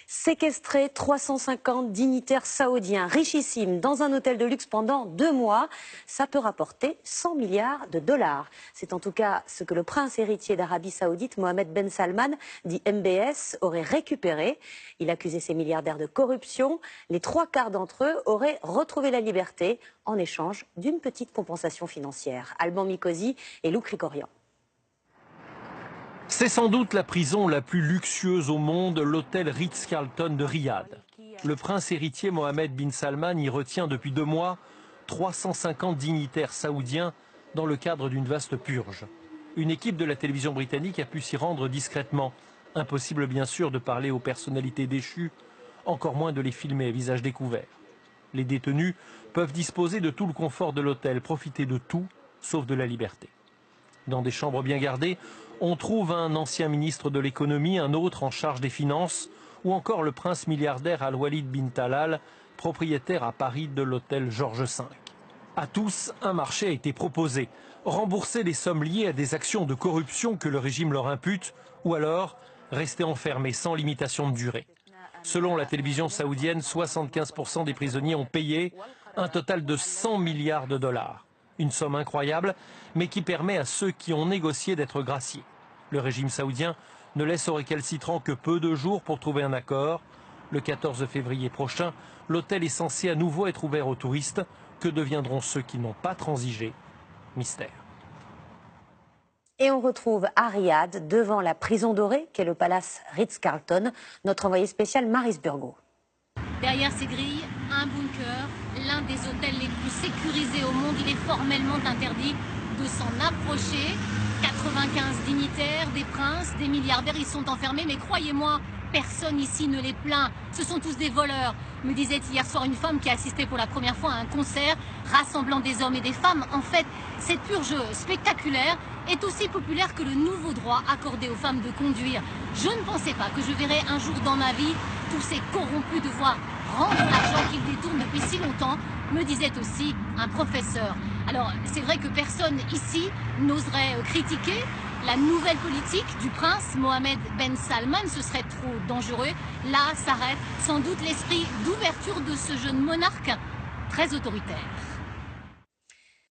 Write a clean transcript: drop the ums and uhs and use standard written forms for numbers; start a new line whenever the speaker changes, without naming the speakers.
Séquestrer 350 dignitaires saoudiens richissimes dans un hôtel de luxe pendant 2 mois, ça peut rapporter 100 milliards de dollars. C'est en tout cas ce que le prince héritier d'Arabie Saoudite, Mohammed Ben Salman, dit MBS, aurait récupéré. Il accusait ces milliardaires de corruption. Les 3/4 d'entre eux auraient retrouvé la liberté en échange d'une petite compensation financière. Alban Mikosi et Lou Krikorian.
C'est sans doute la prison la plus luxueuse au monde, l'hôtel Ritz-Carlton de Riyad. Le prince héritier Mohammed bin Salman y retient depuis 2 mois 350 dignitaires saoudiens dans le cadre d'une vaste purge. Une équipe de la télévision britannique a pu s'y rendre discrètement. Impossible bien sûr de parler aux personnalités déchues, encore moins de les filmer à visage découvert. Les détenus peuvent disposer de tout le confort de l'hôtel, profiter de tout, sauf de la liberté. Dans des chambres bien gardées, on trouve un ancien ministre de l'économie, un autre en charge des finances, ou encore le prince milliardaire Al-Walid bin Talal, propriétaire à Paris de l'hôtel Georges V. À tous, un marché a été proposé. Rembourser les sommes liées à des actions de corruption que le régime leur impute, ou alors rester enfermés sans limitation de durée. Selon la télévision saoudienne, 75% des prisonniers ont payé un total de 100 milliards de dollars. Une somme incroyable, mais qui permet à ceux qui ont négocié d'être graciés. Le régime saoudien ne laisse au récalcitrant que peu de jours pour trouver un accord. Le 14 février prochain, l'hôtel est censé à nouveau être ouvert aux touristes. Que deviendront ceux qui n'ont pas transigé? Mystère.
Et on retrouve à Riyad, devant la prison dorée, qu'est le palace Ritz-Carlton, notre envoyé spécial Maryse Burgot.
Derrière ces grilles, un bunker, l'un des hôtels les plus sécurisés au monde. Il est formellement interdit de s'en approcher. 95 dignitaires, des princes, des milliardaires, ils sont enfermés. Mais croyez-moi, personne ici ne les plaint. Ce sont tous des voleurs, me disait hier soir une femme qui a assisté pour la première fois à un concert rassemblant des hommes et des femmes. En fait, cette purge spectaculaire est aussi populaire que le nouveau droit accordé aux femmes de conduire. Je ne pensais pas que je verrais un jour dans ma vie tous ces corrompus devoir rendre l'argent qu'ils détournent depuis si longtemps, me disait aussi un professeur. Alors, c'est vrai que personne ici n'oserait critiquer la nouvelle politique du prince Mohammed Ben Salman. Ce serait trop dangereux. Là s'arrête sans doute l'esprit d'ouverture de ce jeune monarque très autoritaire.